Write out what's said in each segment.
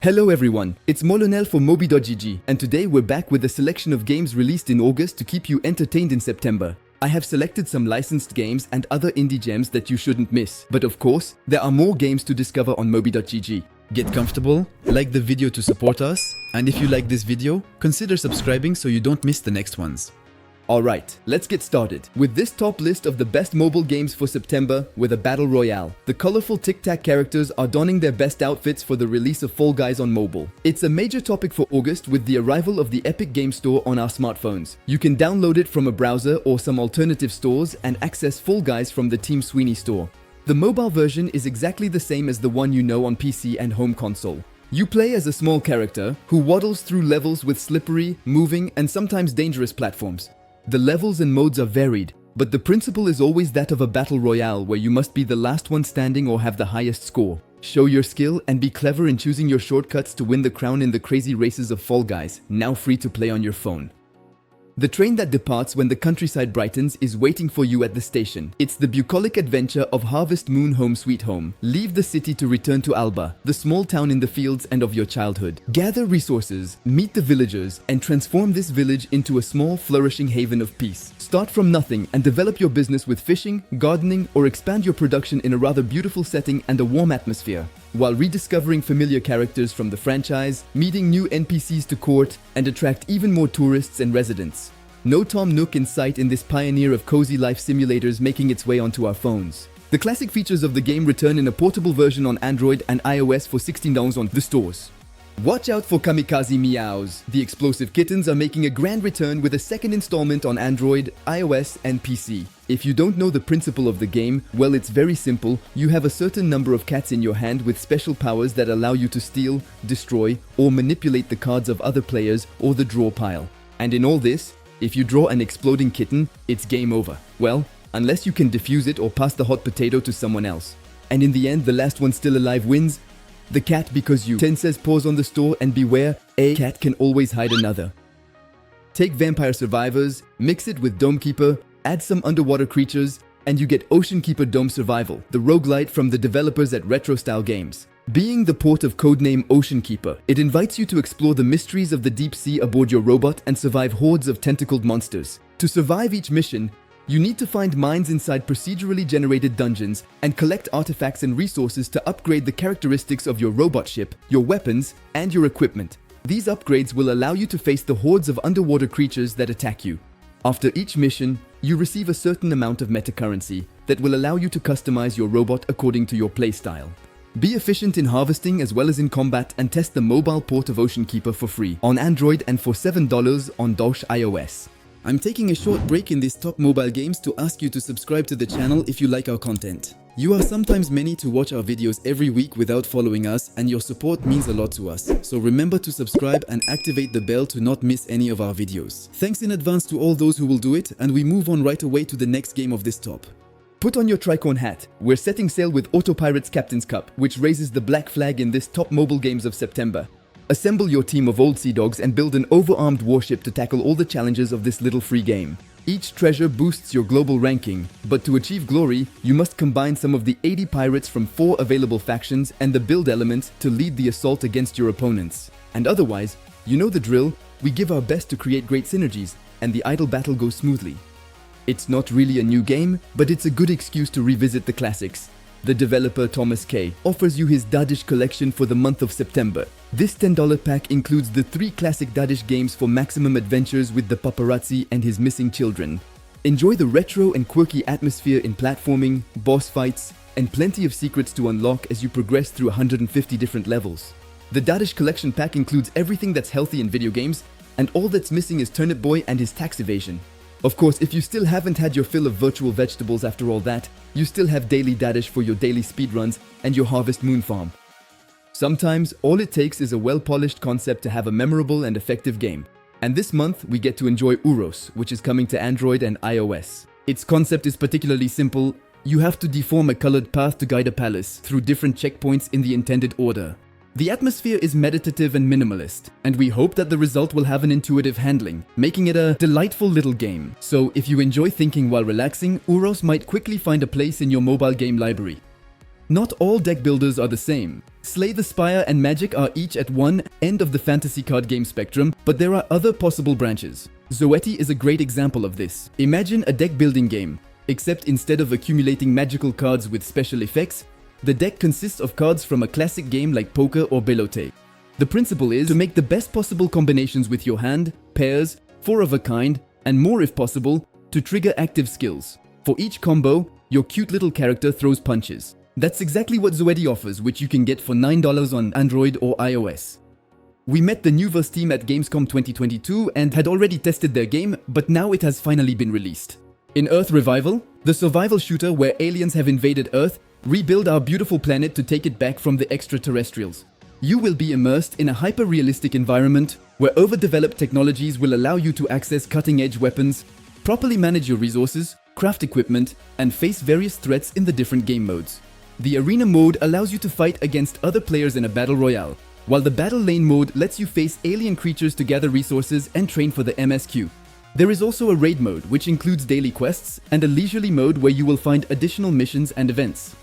Hello everyone, it's Molonel for Mobi.gg, and today we're back with a selection of games released in August to keep you entertained in September. I have selected some licensed games and other indie gems that you shouldn't miss, but of course, there are more games to discover on Mobi.gg. Get comfortable, like the video to support us, and if you like this video, consider subscribing so you don't miss the next ones. Alright, let's get started with this top list of the best mobile games for September with a battle royale. The colorful tic-tac characters are donning their best outfits for the release of Fall Guys on mobile. It's a major topic for August with the arrival of the Epic Game Store on our smartphones. You can download it from a browser or some alternative stores and access Fall Guys from the Team Sweeney store. The mobile version is exactly the same as the one you know on PC and home console. You play as a small character who waddles through levels with slippery, moving, and sometimes dangerous platforms. The levels and modes are varied, but the principle is always that of a battle royale where you must be the last one standing or have the highest score. Show your skill and be clever in choosing your shortcuts to win the crown in the crazy races of Fall Guys, now free to play on your phone. The train that departs when the countryside brightens is waiting for you at the station. It's the bucolic adventure of Harvest Moon Home Sweet Home. Leave the city to return to Alba, the small town in the fields and of your childhood. Gather resources, meet the villagers, and transform this village into a small, flourishing haven of peace. Start from nothing and develop your business with fishing, gardening, or expand your production in a rather beautiful setting and a warm atmosphere, while rediscovering familiar characters from the franchise, meeting new NPCs to court, and attract even more tourists and residents. No Tom Nook in sight in this pioneer of cozy life simulators making its way onto our phones. The classic features of the game return in a portable version on Android and iOS for $16 on the stores. Watch out for Kamikaze Meows! The explosive kittens are making a grand return with a second installment on Android, iOS, and PC. If you don't know the principle of the game, well, it's very simple. You have a certain number of cats in your hand with special powers that allow you to steal, destroy, or manipulate the cards of other players or the draw pile. And in all this, if you draw an exploding kitten, it's game over. Well, unless you can defuse it or pass the hot potato to someone else. And in the end, the last one still alive wins. The cat because you. 10 says pause on the store and beware, a cat can always hide another. Take Vampire Survivors, mix it with Dome Keeper, add some underwater creatures, and you get Ocean Keeper Dome Survival, the roguelite from the developers at Retro Style Games. Being the port of codename Ocean Keeper, it invites you to explore the mysteries of the deep sea aboard your robot and survive hordes of tentacled monsters. To survive each mission, you need to find mines inside procedurally generated dungeons and collect artifacts and resources to upgrade the characteristics of your robot ship, your weapons, and your equipment. These upgrades will allow you to face the hordes of underwater creatures that attack you. After each mission, you receive a certain amount of metacurrency that will allow you to customize your robot according to your playstyle. Be efficient in harvesting as well as in combat and test the mobile port of Ocean Keeper for free on Android and for $7 on iOS. I'm taking a short break in these top mobile games to ask you to subscribe to the channel if you like our content. You are sometimes many to watch our videos every week without following us, and your support means a lot to us. So remember to subscribe and activate the bell to not miss any of our videos. Thanks in advance to all those who will do it, and we move on right away to the next game of this top. Put on your tricorn hat. We're setting sail with Autopirate's Captain's Cup, which raises the black flag in this top mobile games of September. Assemble your team of old sea dogs and build an overarmed warship to tackle all the challenges of this little free game. Each treasure boosts your global ranking, but to achieve glory, you must combine some of the 80 pirates from 4 available factions and the build elements to lead the assault against your opponents. And otherwise, you know the drill, we give our best to create great synergies, and the idle battle goes smoothly. It's not really a new game, but it's a good excuse to revisit the classics. The developer Thomas K. offers you his Dadish Collection for the month of September. This $10 pack includes the 3 classic Dadish games for maximum adventures with the paparazzi and his missing children. Enjoy the retro and quirky atmosphere in platforming, boss fights, and plenty of secrets to unlock as you progress through 150 different levels. The Dadish Collection pack includes everything that's healthy in video games, and all that's missing is Turnip Boy and his tax evasion. Of course, if you still haven't had your fill of virtual vegetables after all that, you still have Daily Dadish for your daily speedruns and your Harvest Moon farm. Sometimes, all it takes is a well-polished concept to have a memorable and effective game. And this month, we get to enjoy Ouros, which is coming to Android and iOS. Its concept is particularly simple. You have to deform a colored path to guide a palace through different checkpoints in the intended order. The atmosphere is meditative and minimalist, and we hope that the result will have an intuitive handling, making it a delightful little game. So if you enjoy thinking while relaxing, Ouros might quickly find a place in your mobile game library. Not all deck builders are the same. Slay the Spire and Magic are each at one end of the fantasy card game spectrum, but there are other possible branches. Zoeti is a great example of this. Imagine a deck building game, except instead of accumulating magical cards with special effects, the deck consists of cards from a classic game like poker or belote. The principle is to make the best possible combinations with your hand, pairs, 4 of a kind, and more if possible, to trigger active skills. For each combo, your cute little character throws punches. That's exactly what Zoeti offers, which you can get for $9 on Android or iOS. We met the Nuverse team at Gamescom 2022 and had already tested their game, but now it has finally been released. In Earth Revival, the survival shooter where aliens have invaded Earth, rebuild our beautiful planet to take it back from the extraterrestrials. You will be immersed in a hyper-realistic environment where overdeveloped technologies will allow you to access cutting-edge weapons, properly manage your resources, craft equipment, and face various threats in the different game modes. The Arena mode allows you to fight against other players in a battle royale, while the Battle Lane mode lets you face alien creatures to gather resources and train for the MSQ. There is also a Raid mode, which includes daily quests, and a leisurely mode where you will find additional missions and events.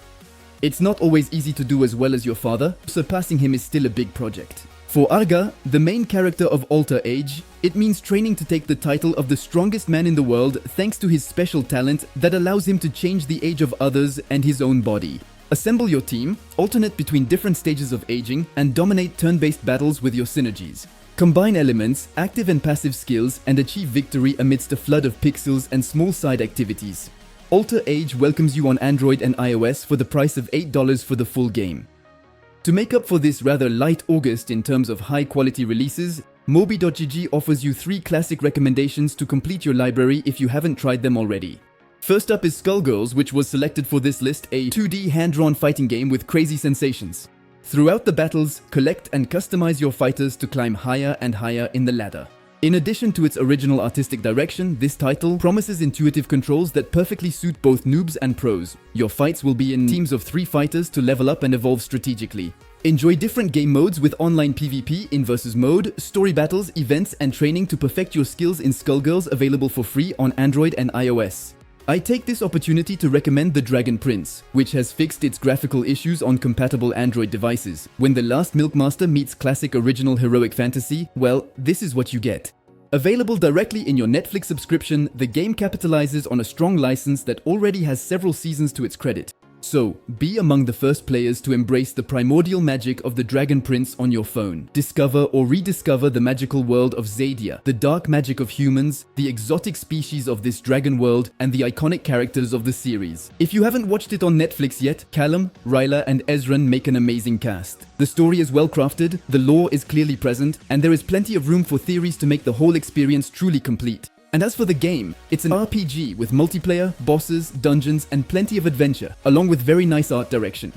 It's not always easy to do as well as your father, surpassing him is still a big project. For Arga, the main character of Alter Age, it means training to take the title of the strongest man in the world thanks to his special talent that allows him to change the age of others and his own body. Assemble your team, alternate between different stages of aging, and dominate turn-based battles with your synergies. Combine elements, active and passive skills, and achieve victory amidst a flood of pixels and small side activities. Alter Age welcomes you on Android and iOS for the price of $8 for the full game. To make up for this rather light August in terms of high-quality releases, Mobi.gg offers you 3 classic recommendations to complete your library if you haven't tried them already. First up is Skullgirls, which was selected for this list, a 2D hand-drawn fighting game with crazy sensations. Throughout the battles, collect and customize your fighters to climb higher and higher in the ladder. In addition to its original artistic direction, this title promises intuitive controls that perfectly suit both noobs and pros. Your fights will be in teams of 3 fighters to level up and evolve strategically. Enjoy different game modes with online PvP in versus mode, story battles, events, and training to perfect your skills in Skullgirls, available for free on Android and iOS. I take this opportunity to recommend The Dragon Prince, which has fixed its graphical issues on compatible Android devices. When the last Milkmaster meets classic original heroic fantasy, well, this is what you get. Available directly in your Netflix subscription, the game capitalizes on a strong license that already has several seasons to its credit. So, be among the first players to embrace the primordial magic of the Dragon Prince on your phone. Discover or rediscover the magical world of Zadia, the dark magic of humans, the exotic species of this dragon world, and the iconic characters of the series. If you haven't watched it on Netflix yet, Callum, Ryla, and Ezran make an amazing cast. The story is well crafted, the lore is clearly present, and there is plenty of room for theories to make the whole experience truly complete. And as for the game, it's an RPG with multiplayer, bosses, dungeons, and plenty of adventure, along with very nice art direction.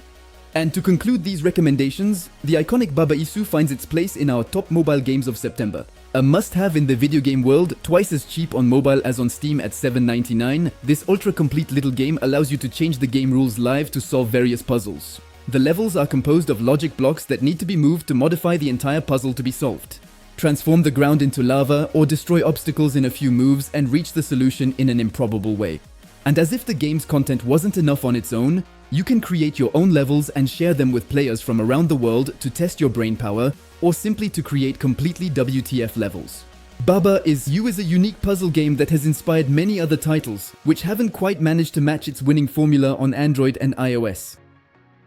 And to conclude these recommendations, the iconic Baba Isu finds its place in our top mobile games of September. A must-have in the video game world, twice as cheap on mobile as on Steam at $7.99, this ultra-complete little game allows you to change the game rules live to solve various puzzles. The levels are composed of logic blocks that need to be moved to modify the entire puzzle to be solved. Transform the ground into lava, or destroy obstacles in a few moves and reach the solution in an improbable way. And as if the game's content wasn't enough on its own, you can create your own levels and share them with players from around the world to test your brain power, or simply to create completely WTF levels. Baba is a unique puzzle game that has inspired many other titles, which haven't quite managed to match its winning formula on Android and iOS.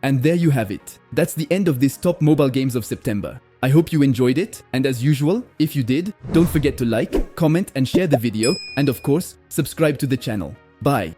And there you have it. That's the end of this top mobile games of September. I hope you enjoyed it, and as usual, if you did, don't forget to like, comment and share the video, and of course, subscribe to the channel. Bye!